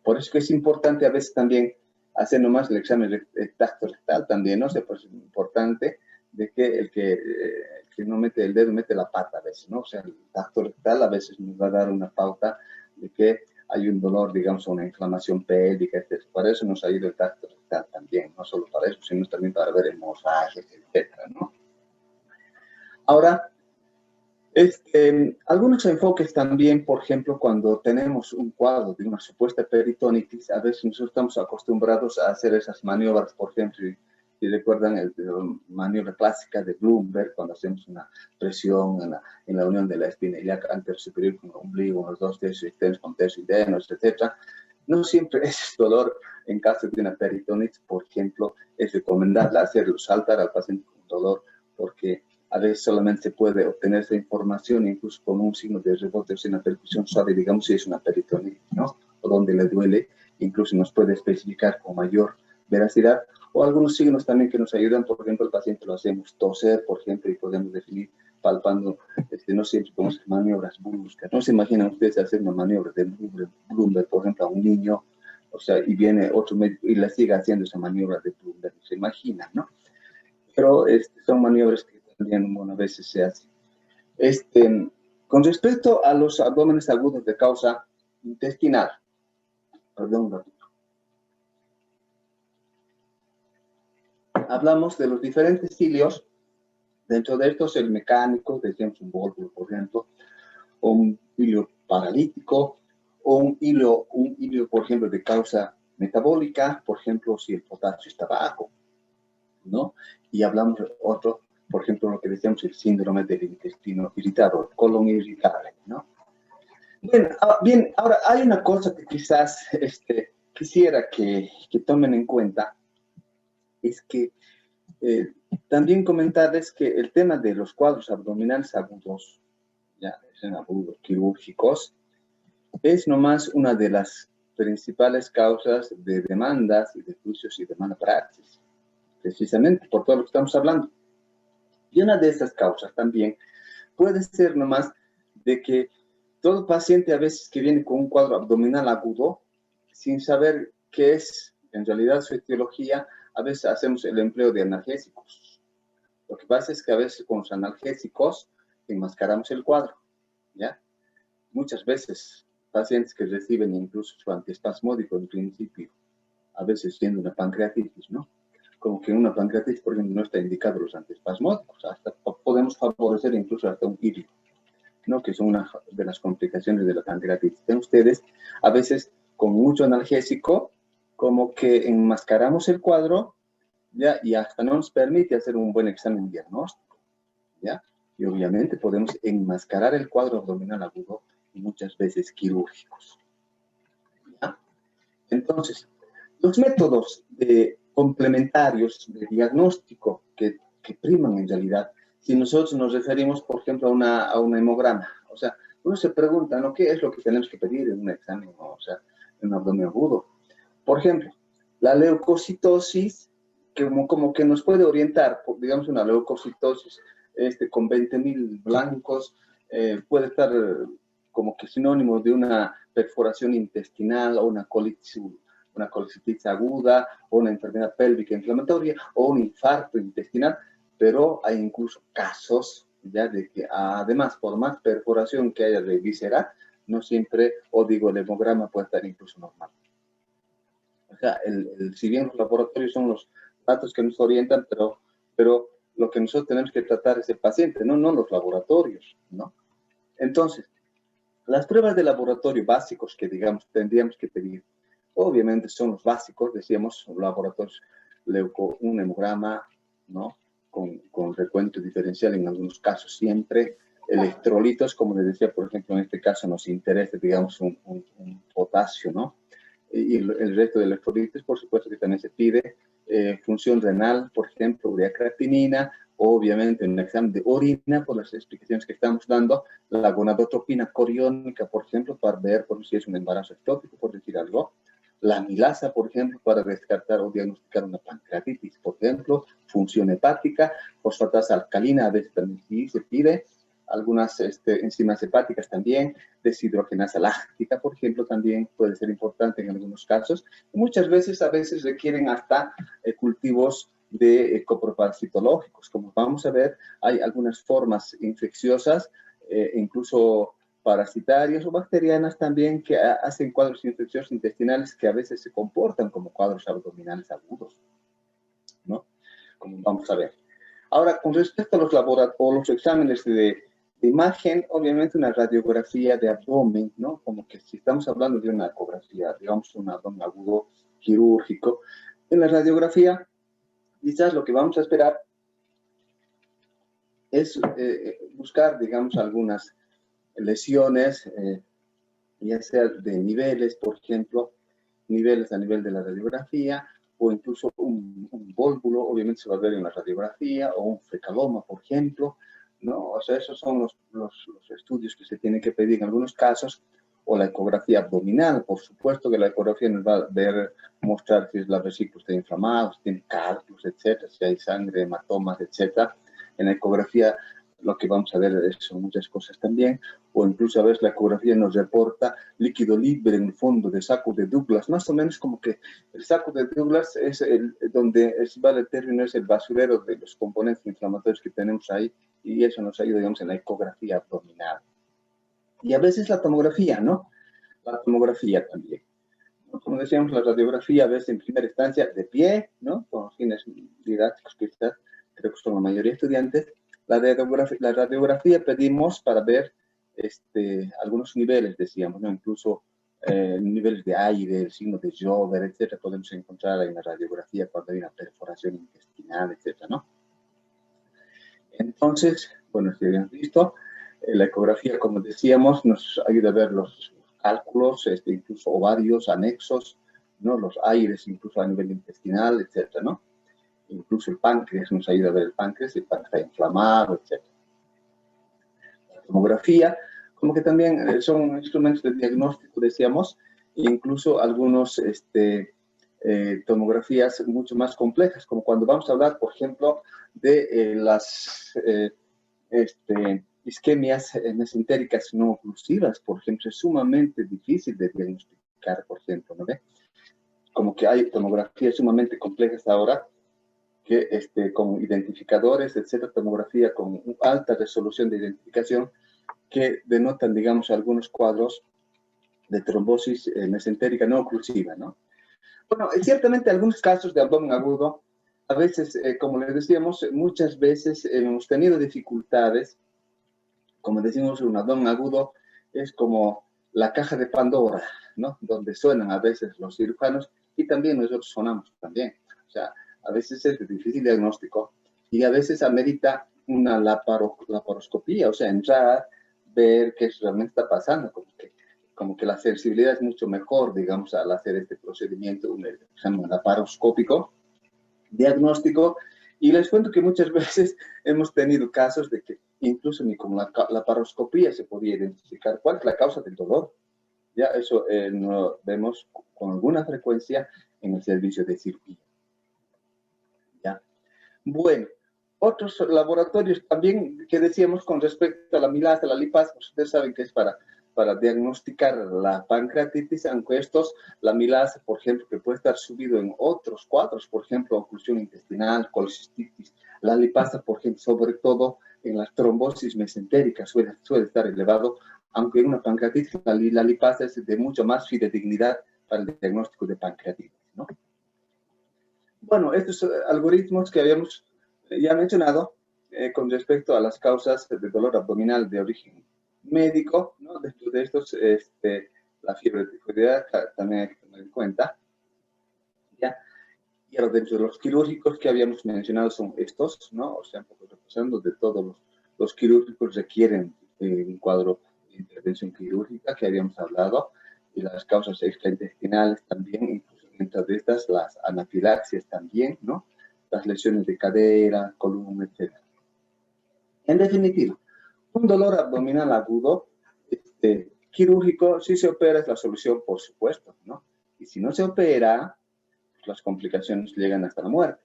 Por eso que es importante a veces también hacer nomás el examen de tacto rectal también, ¿no? O sea, pues es importante de que el que no mete el dedo mete la pata a veces, ¿no? O sea, el tacto rectal a veces nos va a dar una pauta de que hay un dolor, digamos, una inflamación pélvica, etc. Para eso nos ayuda el tacto rectal también, no solo para eso, sino también para ver hemorragias, etc., ¿no? Ahora, algunos enfoques también, por ejemplo, cuando tenemos un cuadro de una supuesta peritonitis, a veces nosotros estamos acostumbrados a hacer esas maniobras, por ejemplo, si recuerdan la maniobra clásica de Bloomberg, cuando hacemos una presión en la unión de la espina ilíaca anterior superior con el ombligo, unos 2 tercios externos con tercios internos, etc. No siempre ese dolor, en caso de una peritonitis, por ejemplo, es recomendable hacerlo saltar al paciente con dolor, porque a veces solamente se puede obtener esa información incluso con un signo de rebote, o sea, una percusión suave, digamos, si es una peritonitis, ¿no? O donde le duele, incluso nos puede especificar con mayor veracidad. O algunos signos también que nos ayudan, por ejemplo, el paciente lo hacemos toser, por ejemplo, y podemos definir palpando, no siempre con esas maniobras bruscas. No se imaginan ustedes hacer una maniobra de Bloomberg, por ejemplo, a un niño, o sea, y viene otro médico y le sigue haciendo esa maniobra de Bloomberg, se imaginan, ¿no? Pero son maniobras que también bueno, a veces se hacen. Con respecto a los abdómenes agudos de causa intestinal, perdón un ratito. Hablamos de los diferentes cilios. Dentro de estos, el mecánico, decíamos un vólvulo, por ejemplo, o un hilio paralítico, o un hilio, por ejemplo, de causa metabólica, por ejemplo, si el potasio está bajo, ¿no? Y hablamos de otro, por ejemplo, lo que decíamos, el síndrome del intestino irritado, el colon irritable, ¿no? Bueno, bien, ahora hay una cosa que quizás quisiera que tomen en cuenta, es que también comentarles que el tema de los cuadros abdominales agudos, ya son agudos quirúrgicos, es nomás una de las principales causas de demandas y de juicios y demanda praxis, precisamente por todo lo que estamos hablando. Y una de esas causas también puede ser nomás de que todo paciente a veces que viene con un cuadro abdominal agudo, sin saber qué es en realidad su etiología, a veces hacemos el empleo de analgésicos. Lo que pasa es que a veces con los analgésicos enmascaramos el cuadro, ¿ya? Muchas veces pacientes que reciben incluso su antiespasmódico en principio, a veces tienen una pancreatitis, ¿no? Como que una pancreatitis, por ejemplo, no está indicado los antiespasmódicos, hasta podemos favorecer incluso hasta un hilio, ¿no? Que son una de las complicaciones de la pancreatitis. Ven ustedes, a veces con mucho analgésico, como que enmascaramos el cuadro, ¿ya? Y hasta no nos permite hacer un buen examen diagnóstico, ¿ya? Y obviamente podemos enmascarar el cuadro abdominal agudo y muchas veces quirúrgicos, ¿ya? Entonces, los métodos complementarios de diagnóstico que priman en realidad, si nosotros nos referimos, por ejemplo, a un hemograma, o sea, uno se pregunta, ¿no? ¿Qué es lo que tenemos que pedir en un examen, o sea, en un abdomen agudo? Por ejemplo, la leucocitosis, como que nos puede orientar, digamos, una leucocitosis con 20.000 blancos, puede estar como que sinónimo de una perforación intestinal o una colititis aguda o una enfermedad pélvica inflamatoria o un infarto intestinal, pero hay incluso casos ya de que además, por más perforación que haya de víscera, no siempre, el hemograma puede estar incluso normal. O sea, si bien los laboratorios son los datos que nos orientan, pero lo que nosotros tenemos que tratar es el paciente, no los laboratorios, ¿no? Entonces, las pruebas de laboratorio básicos que, digamos, tendríamos que pedir, obviamente son los básicos, decíamos, los laboratorios, un hemograma, ¿no? Con recuento diferencial en algunos casos siempre, electrolitos, como les decía, por ejemplo, en este caso nos interesa, digamos, un potasio, ¿no? Y el resto de electrolitos, por supuesto que también se pide, función renal, por ejemplo, urea creatinina, obviamente en el examen de orina, por las explicaciones que estamos dando, la gonadotropina coriónica, por ejemplo, para ver por si es un embarazo ectópico, por decir algo, la amilasa, por ejemplo, para descartar o diagnosticar una pancreatitis, por ejemplo, función hepática, fosfatasa alcalina, a veces también sí se pide, algunas enzimas hepáticas también, deshidrogenasa láctica, por ejemplo, también puede ser importante en algunos casos. Muchas veces, a veces requieren hasta cultivos de coproparasitológicos. Como vamos a ver, hay algunas formas infecciosas, incluso parasitarias o bacterianas también, que hacen cuadros infecciosos intestinales que a veces se comportan como cuadros abdominales agudos, ¿no? Como vamos a ver. Ahora, con respecto a los exámenes de imagen, obviamente una radiografía de abdomen, ¿no? Como que si estamos hablando de una ecografía, digamos un abdomen agudo quirúrgico, en la radiografía quizás lo que vamos a esperar es buscar, digamos, algunas lesiones, ya sea de niveles, por ejemplo, niveles a nivel de la radiografía, o incluso un vólvulo, obviamente se va a ver en la radiografía, o un fecaloma, por ejemplo, ¿no? O sea, esos son los estudios que se tienen que pedir en algunos casos, o la ecografía abdominal, por supuesto que la ecografía nos va a mostrar si la vesícula está inflamada, si tiene cálculos, etcétera, si hay sangre, hematomas, etcétera. En la ecografía lo que vamos a ver son muchas cosas también, o incluso a veces la ecografía nos reporta líquido libre en el fondo del saco de Douglas, más o menos como que el saco de Douglas es donde vale el término, es el basurero de los componentes inflamatorios que tenemos ahí, y eso nos ayuda, digamos, en la ecografía abdominal. Y a veces la tomografía, ¿no? La tomografía también. Como decíamos, la radiografía a veces en primera instancia de pie, ¿no? Con fines didácticos, quizás, creo que son la mayoría de estudiantes. La radiografía pedimos para ver algunos niveles, decíamos, ¿no? Incluso niveles de aire, el signo de Jover, etcétera, podemos encontrar en la radiografía cuando hay una perforación intestinal, etcétera, ¿no? Entonces, bueno, si habían visto, la ecografía, como decíamos, nos ayuda a ver los cálculos, incluso ovarios, anexos, ¿no? Los aires, incluso a nivel intestinal, etcétera, ¿no? Incluso el páncreas nos ayuda a ver el páncreas, si el páncreas está inflamado, etcétera. La tomografía, como que también son instrumentos de diagnóstico, decíamos, e incluso algunos tomografías mucho más complejas, como cuando vamos a hablar, por ejemplo, de las isquemias mesentéricas no oclusivas, por ejemplo, es sumamente difícil de diagnosticar, por ejemplo, ¿no ve? Como que hay tomografías sumamente complejas ahora, que con identificadores, etcétera, tomografía con alta resolución de identificación, que denotan, digamos, algunos cuadros de trombosis mesentérica no oclusiva, ¿no? Bueno, ciertamente algunos casos de abdomen agudo, a veces, como les decíamos, muchas veces hemos tenido dificultades como decimos, un abdomen agudo es como la caja de Pandora, ¿no? Donde suenan a veces los cirujanos y también nosotros sonamos también. O sea, a veces es de difícil diagnóstico y a veces amerita una laparoscopía, o sea, entrar, ver qué realmente está pasando, como que la sensibilidad es mucho mejor, digamos, al hacer este procedimiento, un examen laparoscópico, diagnóstico. Y les cuento que muchas veces hemos tenido casos de que incluso ni con la laparoscopía se podía identificar cuál es la causa del dolor. Ya eso lo vemos con alguna frecuencia en el servicio de cirugía. ¿Ya? Bueno, otros laboratorios también que decíamos con respecto a la amilasa, la lipasa, pues ustedes saben que es para diagnosticar la pancreatitis, aunque la amilasa, por ejemplo, que puede estar subido en otros cuadros, por ejemplo, oclusión intestinal, colecistitis, la lipasa, por ejemplo, sobre todo en las trombosis mesentéricas suele estar elevado, aunque en una pancreatitis la lipasa es de mucho más fidedignidad para el diagnóstico de pancreatitis, ¿no? Bueno, estos algoritmos que habíamos ya mencionado con respecto a las causas de dolor abdominal de origen médico, ¿no? Dentro de estos, la fiebre tifoidea también hay que tener en cuenta, ¿ya? Y ahora dentro de los quirúrgicos que habíamos mencionado son estos, ¿no? O sea, un poco repasando, de todos los quirúrgicos requieren un cuadro de intervención quirúrgica que habíamos hablado, y las causas extraintestinales también, incluso dentro de estas, las anafilaxias también, ¿no? Las lesiones de cadera, columna, etc. En definitiva, un dolor abdominal agudo, quirúrgico, si se opera es la solución, por supuesto, ¿no? Y si no se opera, las complicaciones llegan hasta la muerte.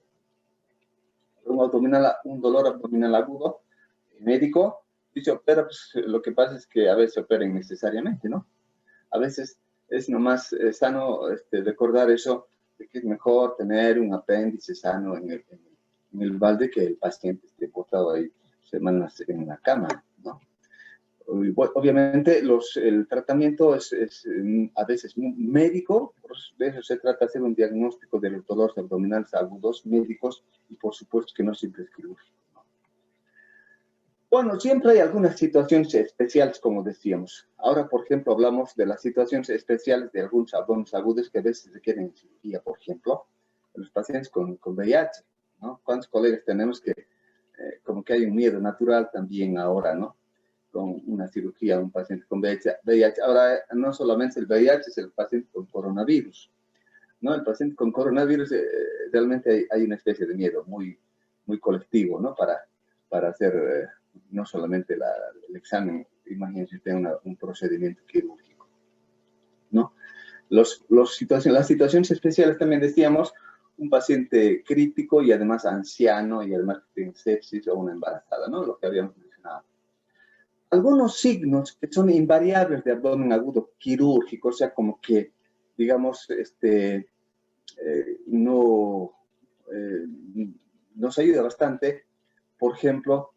Un dolor abdominal agudo, médico, si se opera, pues lo que pasa es que a veces se opera innecesariamente, ¿no? A veces es nomás sano recordar eso, de que es mejor tener un apéndice sano en el balde que el paciente esté botado ahí semanas en la cama, ¿no? Obviamente el tratamiento es a veces médico, de eso se trata, hacer un diagnóstico de los dolores abdominales agudos médicos y por supuesto que no siempre es quirúrgico. Bueno, siempre hay algunas situaciones especiales, como decíamos. Ahora, por ejemplo, hablamos de las situaciones especiales de algunos abdominales agudos que a veces requieren cirugía, por ejemplo, los pacientes con VIH, ¿no? ¿Cuántos colegas tenemos que como que hay un miedo natural también ahora, ¿no? Con una cirugía a un paciente con VIH. Ahora, no solamente el VIH, es el paciente con coronavirus, ¿no? El paciente con coronavirus, realmente hay una especie de miedo muy, muy colectivo, ¿no? Para hacer no solamente el examen, imagínense un procedimiento quirúrgico, ¿no? Las situaciones especiales también decíamos, un paciente crítico y además anciano y además que tiene sepsis o una embarazada, ¿no? Lo que habíamos mencionado. Algunos signos que son invariables de abdomen agudo quirúrgico, o sea, como que, digamos, no nos ayuda bastante. Por ejemplo,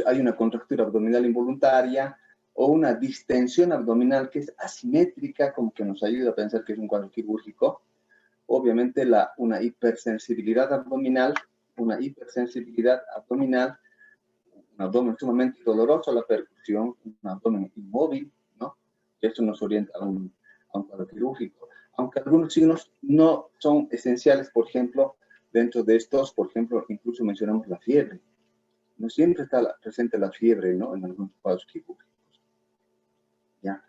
hay una contractura abdominal involuntaria o una distensión abdominal que es asimétrica, como que nos ayuda a pensar que es un cuadro quirúrgico. Obviamente una hipersensibilidad abdominal, un abdomen sumamente doloroso, la percusión, un abdomen inmóvil, ¿no? Eso nos orienta a un cuadro quirúrgico. Aunque algunos signos no son esenciales, por ejemplo, dentro de estos, por ejemplo, incluso mencionamos la fiebre. No siempre está presente la fiebre, ¿no? En algunos cuadros quirúrgicos, ¿ya?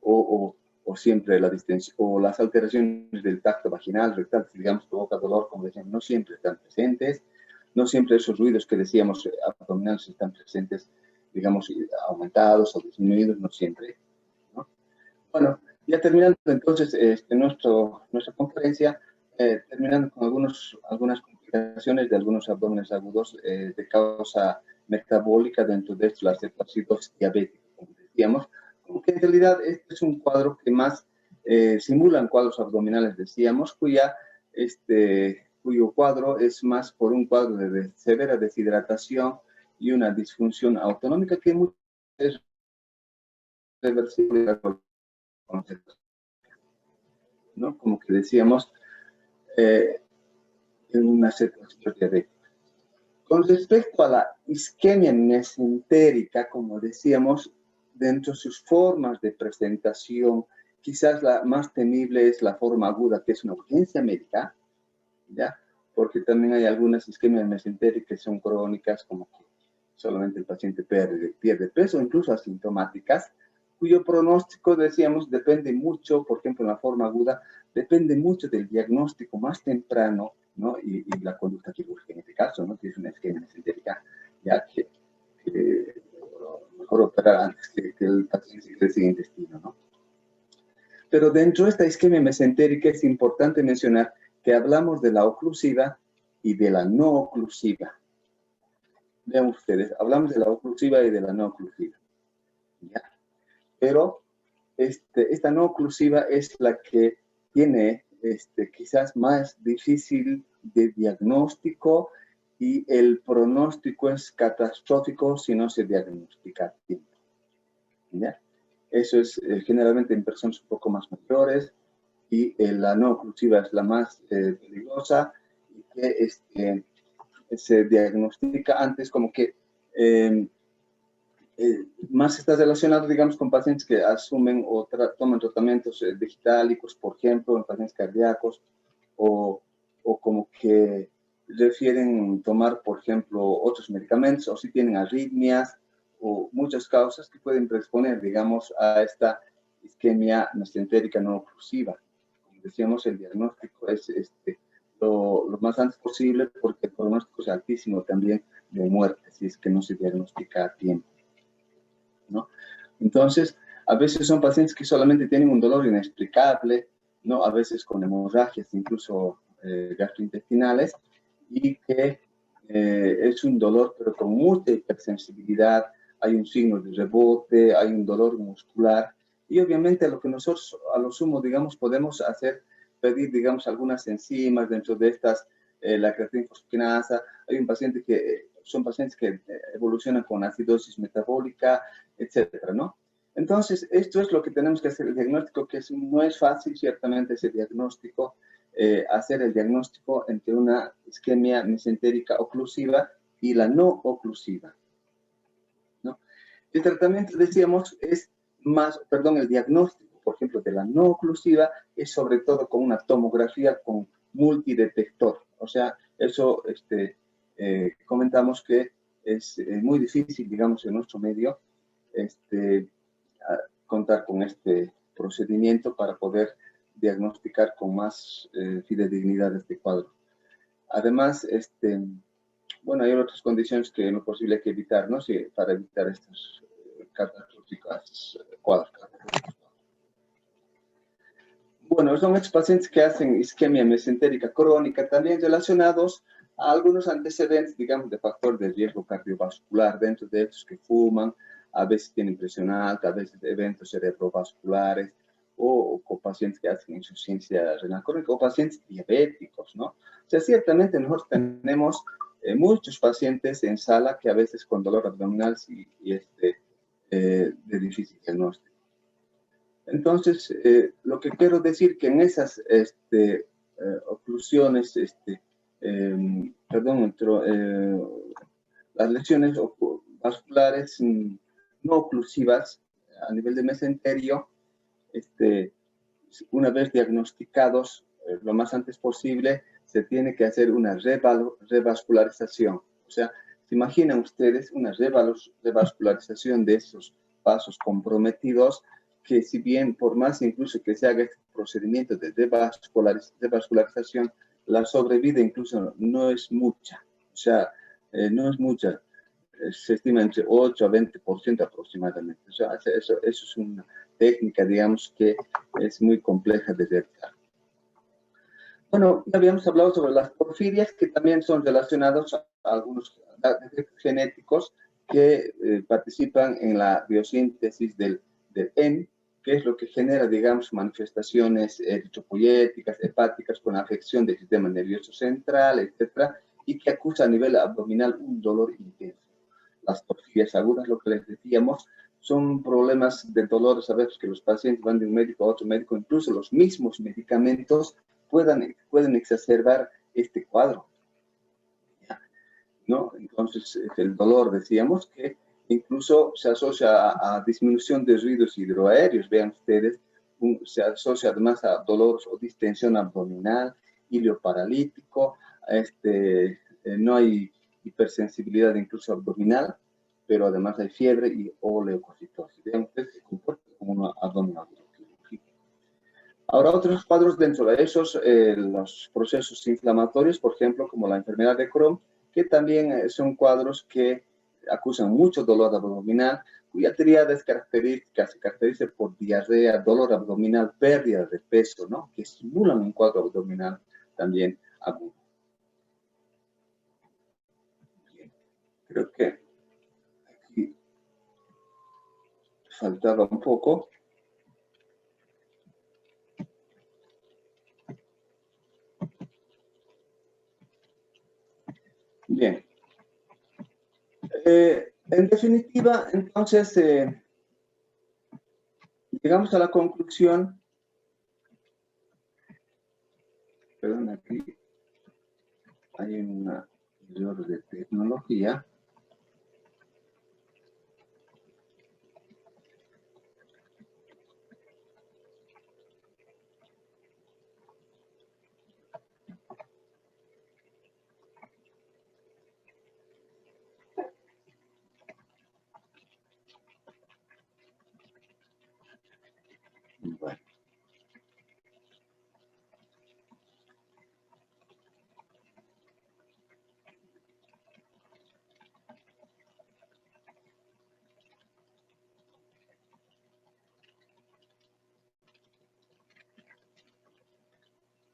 O siempre la distensión, o las alteraciones del tacto vaginal, rectal, digamos, provoca dolor, como decíamos, no siempre están presentes. No siempre esos ruidos que decíamos abdominales están presentes, digamos, aumentados o disminuidos, no siempre, ¿no? Bueno, ya terminando entonces nuestra conferencia, terminando con algunas complicaciones de algunos abdómenes agudos de causa metabólica, dentro de esto la cetoacidosis diabética, como decíamos, porque en realidad este es un cuadro que más simulan cuadros abdominales, decíamos, cuyo cuadro es más por un cuadro de severa deshidratación y una disfunción autonómica que es reversible, ¿no? Como que decíamos, en una cetoacidosis diabética. Con respecto a la isquemia mesentérica, como decíamos, dentro de sus formas de presentación, quizás la más temible es la forma aguda, que es una urgencia médica, ¿ya? Porque también hay algunas isquemias mesentéricas que son crónicas, como que solamente el paciente pierde peso, incluso asintomáticas, cuyo pronóstico, decíamos, depende mucho, por ejemplo, en la forma aguda, depende mucho del diagnóstico más temprano, ¿no? Y la conducta quirúrgica en este caso, ¿no? Que es una isquemia mesentérica, ya que mejor operar antes que el paciente crece el intestino, ¿no? Pero dentro de esta isquemia mesentérica es importante mencionar que hablamos de la oclusiva y de la no oclusiva. Vean ustedes, hablamos de la oclusiva y de la no oclusiva, ¿ya? Pero esta no oclusiva es la que tiene quizás más difícil de diagnóstico y el pronóstico es catastrófico si no se diagnostica a tiempo, ¿ya? Eso es generalmente en personas un poco más mayores y la no oclusiva es la más peligrosa y que se diagnostica antes como que más está relacionado, digamos, con pacientes que asumen o toman tratamientos digitálicos, por ejemplo, en pacientes cardíacos, o como que refieren tomar, por ejemplo, otros medicamentos, o si tienen arritmias, o muchas causas que pueden predisponer, digamos, a esta isquemia mesentérica no oclusiva. Como decíamos, el diagnóstico es lo más antes posible, porque el pronóstico es altísimo también de muerte, si es que no se diagnostica a tiempo, ¿no? Entonces, a veces son pacientes que solamente tienen un dolor inexplicable, ¿no? A veces con hemorragias, incluso gastrointestinales, y que es un dolor, pero con mucha hipersensibilidad, hay un signo de rebote, hay un dolor muscular, y obviamente lo que nosotros a lo sumo, digamos, podemos hacer, pedir, digamos, algunas enzimas dentro de estas, la creatina fosfoquinasa. Hay un paciente que son pacientes que evolucionan con acidosis metabólica, etcétera, ¿no? Entonces, esto es lo que tenemos que hacer, el diagnóstico, que no es fácil, ciertamente, ese diagnóstico, hacer el diagnóstico entre una isquemia mesentérica oclusiva y la no oclusiva, ¿no? El tratamiento, decíamos, es más, perdón, el diagnóstico, por ejemplo, de la no oclusiva es sobre todo con una tomografía con multidetector. O sea, eso comentamos que es muy difícil, digamos, en nuestro medio, contar con este procedimiento para poder diagnosticar con más fidedignidad este cuadro. Además, bueno, hay otras condiciones que no es posible que evitar, ¿no? Sí, para evitar estos catastróficos cuadros. Bueno, son estos pacientes que hacen isquemia mesentérica crónica, también relacionados a algunos antecedentes, digamos, de factor de riesgo cardiovascular, dentro de estos que fuman, a veces tienen presión alta, a veces eventos cerebrovasculares, o pacientes que hacen insuficiencia renal crónica, o pacientes diabéticos, ¿no? O sea, ciertamente nosotros tenemos muchos pacientes en sala que a veces con dolor abdominal y de difícil diagnóstico. Entonces, lo que quiero decir que en esas oclusiones, las lesiones vasculares no oclusivas a nivel de mesenterio, una vez diagnosticados lo más antes posible, se tiene que hacer una revascularización. O sea, ¿se imaginan ustedes una revascularización de esos vasos comprometidos? Que si bien por más incluso que se haga este procedimiento de revascularización, la sobrevida incluso no es mucha. O sea, no es mucha. Se estima entre 8 a 20% aproximadamente. O sea, eso es una técnica, digamos, que es muy compleja de realizar. Bueno, ya habíamos hablado sobre las porfirias, que también son relacionados a algunos genéticos que participan en la biosíntesis del EM, que es lo que genera, digamos, manifestaciones eritropoyéticas, hepáticas, con afección del sistema nervioso central, etcétera, y que acusa a nivel abdominal un dolor intenso. Las porfirias agudas, lo que les decíamos, son problemas de dolores a veces que los pacientes van de un médico a otro médico, incluso los mismos medicamentos pueden exacerbar este cuadro. ¿no? Entonces, el dolor, decíamos que incluso se asocia a disminución de ruidos hidroaéreos. Vean ustedes, se asocia además a dolor o distensión abdominal, hilo paralítico, no hay hipersensibilidad incluso abdominal, pero además hay fiebre o leucocitosis. Vean ustedes, se comporta como una abdominal. Ahora, otros cuadros dentro de esos, los procesos inflamatorios, por ejemplo, como la enfermedad de Crohn, que también son cuadros que acusan mucho dolor abdominal, cuya tríada es característica, se caracteriza por diarrea, dolor abdominal, pérdida de peso, ¿no? Que estimulan un cuadro abdominal también agudo. Bien. Creo que aquí faltaba un poco. Bien. En definitiva, entonces, llegamos a la conclusión. Perdón, aquí hay un error de tecnología.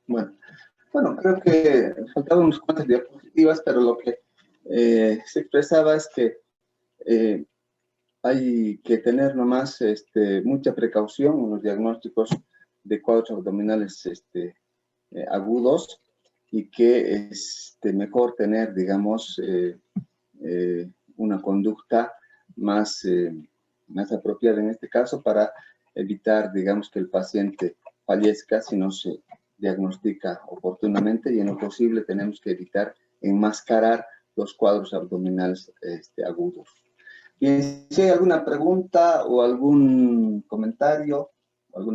Bueno. Bueno, creo que faltaban unas cuantas diapositivas, pero lo que se expresaba es que hay que tener nomás mucha precaución en los diagnósticos de cuadros abdominales agudos y que es mejor tener, digamos, una conducta más apropiada en este caso para evitar, digamos, que el paciente fallezca si no se diagnostica oportunamente, y en lo posible tenemos que evitar enmascarar los cuadros abdominales agudos. Bien, si hay alguna pregunta o algún comentario, alguna